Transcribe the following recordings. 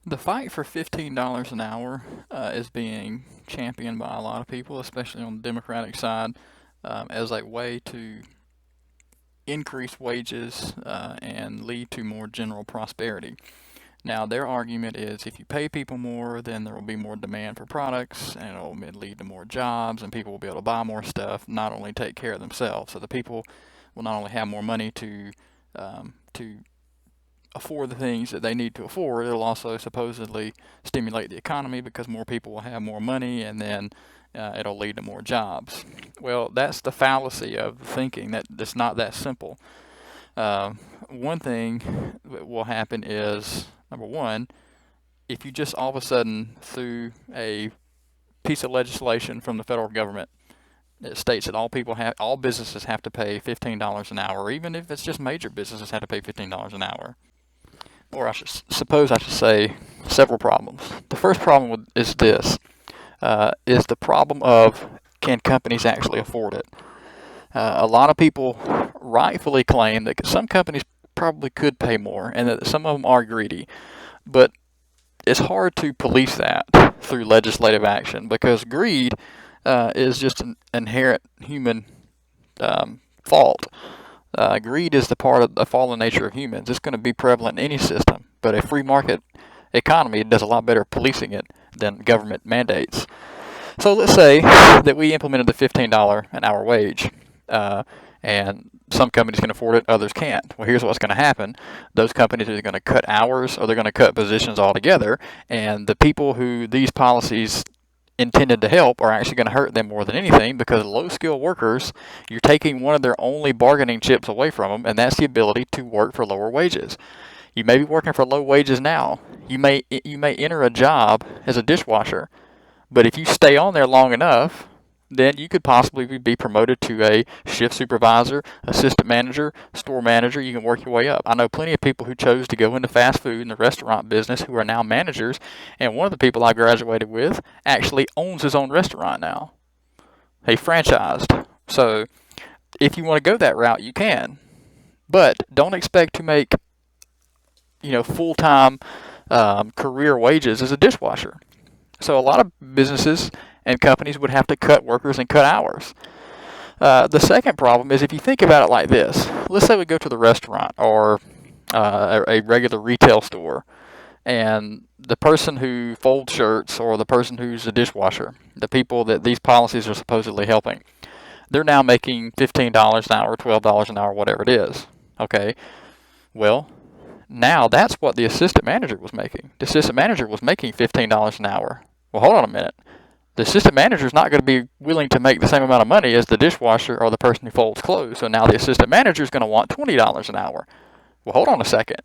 The fight for $15 an hour is being championed by a lot of people, especially on the Democratic side, as a way to increase wages and lead to more general prosperity. Now, their argument is if you pay people more, then there will be more demand for products, and it will lead to more jobs, and people will be able to buy more stuff, not only take care of themselves. So the people will not only have more money to afford the things that they need to afford, it'll also supposedly stimulate the economy because more people will have more money, and then it'll lead to more jobs. Well, that's the fallacy of thinking that it's not that simple. Uh, One thing that will happen is, number one, if you just all of a sudden through a piece of legislation from the federal government that states that all businesses have to pay $15 an hour, even if it's just major businesses have to pay $15 an hour. Or I should say several problems. The first problem is this: is the problem of, can companies actually afford it? A lot of people rightfully claim that some companies probably could pay more, and that some of them are greedy. But it's hard to police that through legislative action because greed is just an inherent human fault. Greed is the part of the fallen nature of humans. It's going to be prevalent in any system, but a free market economy does a lot better policing it than government mandates. So let's say that we implemented the $15 an hour wage, and some companies can afford it, others can't. Well, here's what's going to happen. Those companies are going to cut hours or they're going to cut positions altogether, and the people who these policies intended to help are actually going to hurt them more than anything because low-skilled workers, you're taking one of their only bargaining chips away from them, and that's the ability to work for lower wages. You may be working for low wages now. You may enter a job as a dishwasher, but if you stay on there long enough, then you could possibly be promoted to a shift supervisor, assistant manager, store manager. You can work your way up. I know plenty of people who chose to go into fast food and the restaurant business who are now managers, and one of the people I graduated with actually owns his own restaurant now. He franchised. So if you want to go that route, you can. But don't expect to make, full-time career wages as a dishwasher. So a lot of businesses and companies would have to cut workers and cut hours. The second problem is if you think about it like this. Let's say we go to the restaurant or a regular retail store, and the person who folds shirts or the person who's a dishwasher, the people that these policies are supposedly helping, they're now making $15 an hour, $12 an hour, whatever it is. Okay, well, now that's what the assistant manager was making. The assistant manager was making $15 an hour. Well, hold on a minute. The assistant manager is not going to be willing to make the same amount of money as the dishwasher or the person who folds clothes. So now the assistant manager is going to want $20 an hour. Well, hold on a second.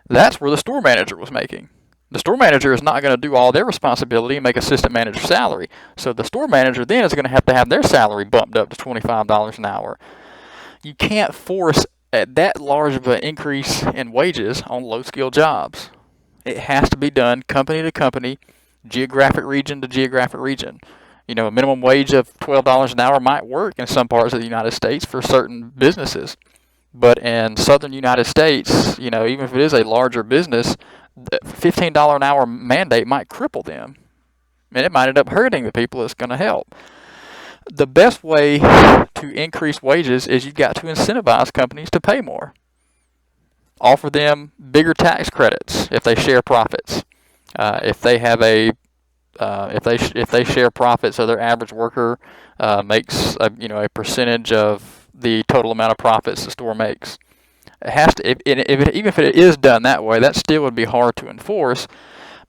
That's where the store manager was making. The store manager is not going to do all their responsibility and make assistant manager salary. So the store manager then is going to have their salary bumped up to $25 an hour. You can't force at that large of an increase in wages on low-skilled jobs. It has to be done company to company, geographic region to geographic region. A minimum wage of $12 an hour might work in some parts of the United States for certain businesses. But in southern United States, even if it is a larger business, the $15 an hour mandate might cripple them. And it might end up hurting the people it's going to help. The best way to increase wages is you've got to incentivize companies to pay more. Offer them bigger tax credits if they share profits. If they have if they share profits, so their average worker makes a percentage of the total amount of profits the store makes. It has to, even if it is done that way, that still would be hard to enforce,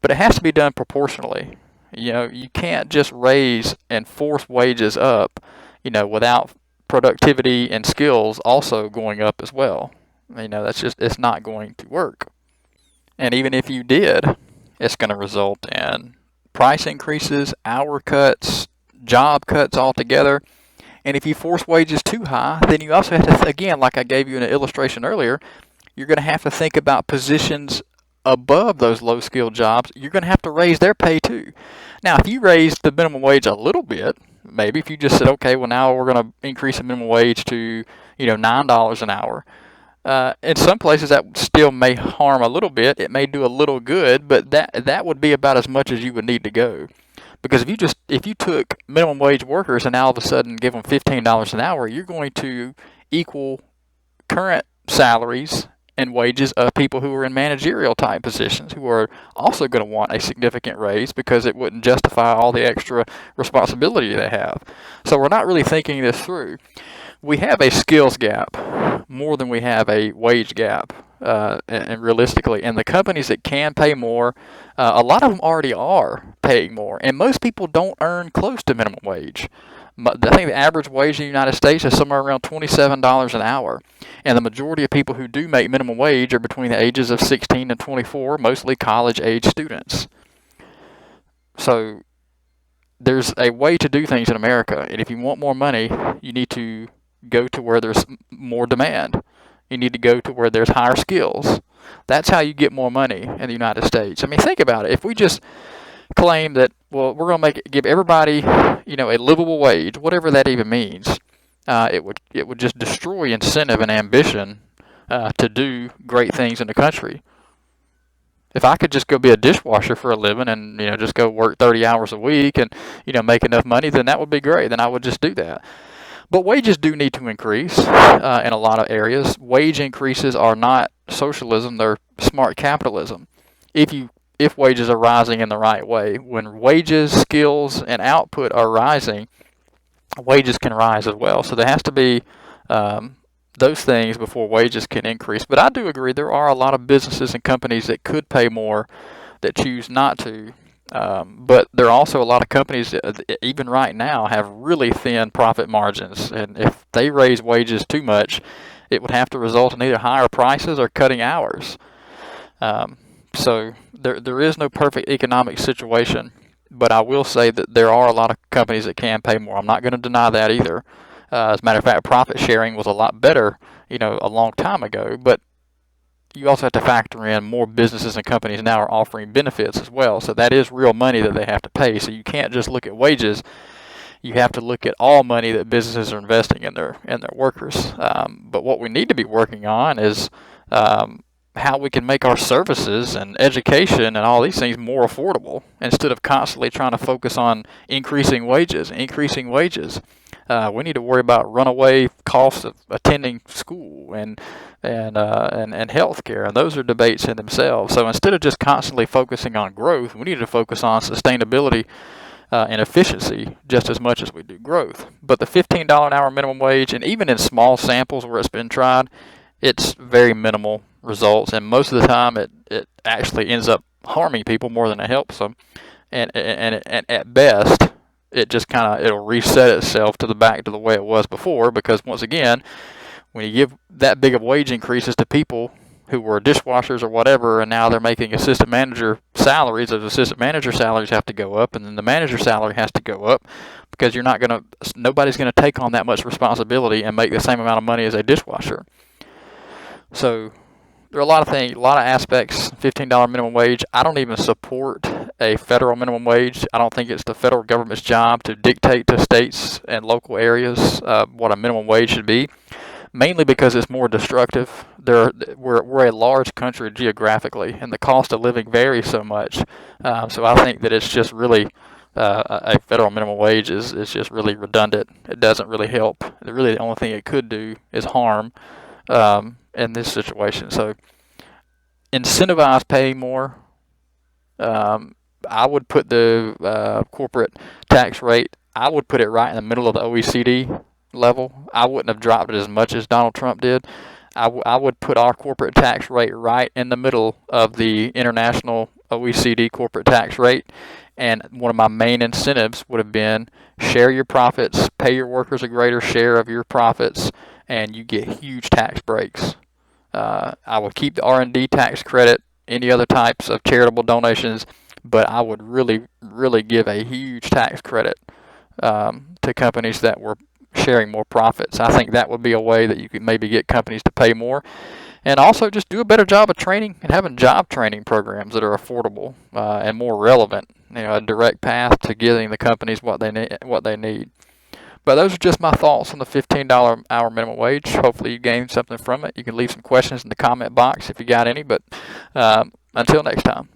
but it has to be done proportionally. You can't just raise and force wages up, without productivity and skills also going up as well. It's not going to work. And even if you did, it's going to result in price increases, hour cuts, job cuts altogether. And if you force wages too high, then you also have to, again, like I gave you in an illustration earlier, you're going to have to think about positions above those low-skilled jobs. You're going to have to raise their pay too. Now, if you raise the minimum wage a little bit, maybe if you just said, okay, well now we're going to increase the minimum wage to $9 an hour, In some places, that still may harm a little bit. It may do a little good, but that would be about as much as you would need to go. Because if you took minimum wage workers and now all of a sudden give them $15 an hour, you're going to equal current salaries and wages of people who are in managerial type positions, who are also going to want a significant raise because it wouldn't justify all the extra responsibility they have. So we're not really thinking this through. We have a skills gap more than we have a wage gap, and realistically. And the companies that can pay more, a lot of them already are paying more. And most people don't earn close to minimum wage. I think the average wage in the United States is somewhere around $27 an hour. And the majority of people who do make minimum wage are between the ages of 16 and 24, mostly college-age students. So there's a way to do things in America. And if you want more money, you need to go to where there's more demand. You need to go to where there's higher skills. That's how you get more money in the United States. I mean, think about it. If we just claim that, well, we're going to give everybody, a livable wage, whatever that even means, it would just destroy incentive and ambition to do great things in the country. If I could just go be a dishwasher for a living and just go work 30 hours a week and make enough money, then that would be great. Then I would just do that. But wages do need to increase in a lot of areas. Wage increases are not socialism, they're smart capitalism. If wages are rising in the right way, when wages, skills, and output are rising, wages can rise as well. So there has to be those things before wages can increase. But I do agree there are a lot of businesses and companies that could pay more that choose not to. But there are also a lot of companies that, even right now, have really thin profit margins. And if they raise wages too much, it would have to result in either higher prices or cutting hours. So there is no perfect economic situation. But I will say that there are a lot of companies that can pay more. I'm not going to deny that either. As a matter of fact, profit sharing was a lot better, a long time ago. But you also have to factor in more businesses and companies now are offering benefits as well. So that is real money that they have to pay. So you can't just look at wages. You have to look at all money that businesses are investing in their workers. But what we need to be working on is how we can make our services and education and all these things more affordable instead of constantly trying to focus on increasing wages. We need to worry about runaway costs of attending school and health care, and those are debates in themselves. So instead of just constantly focusing on growth, we need to focus on sustainability and efficiency just as much as we do growth. But the $15 an hour minimum wage, and even in small samples where it's been tried, it's very minimal results, and most of the time it actually ends up harming people more than it helps them. And at best, it'll reset itself to the way it was before, because once again, when you give that big of wage increases to people who were dishwashers or whatever, and now they're making assistant manager salaries, those assistant manager salaries have to go up, and then the manager salary has to go up, because nobody's gonna take on that much responsibility and make the same amount of money as a dishwasher. So there are a lot of things, a lot of aspects. $15 minimum wage. I don't even support a federal minimum wage. I don't think it's the federal government's job to dictate to states and local areas what a minimum wage should be, mainly because it's more destructive. We're a large country geographically, and the cost of living varies so much. So I think that it's just really a federal minimum wage is just really redundant. It doesn't really help. Really, the only thing it could do is harm in this situation. So incentivize paying more. I would put the corporate tax rate, I would put it right in the middle of the OECD level. I wouldn't have dropped it as much as Donald Trump did. I would put our corporate tax rate right in the middle of the international OECD corporate tax rate. And one of my main incentives would have been share your profits, pay your workers a greater share of your profits, and you get huge tax breaks. I would keep the R&D tax credit, any other types of charitable donations, but I would really, really give a huge tax credit to companies that were sharing more profits. I think that would be a way that you could maybe get companies to pay more. And also just do a better job of training and having job training programs that are affordable and more relevant. A direct path to getting the companies what they need. But those are just my thoughts on the $15 hour minimum wage. Hopefully you gained something from it. You can leave some questions in the comment box if you got any. But until next time.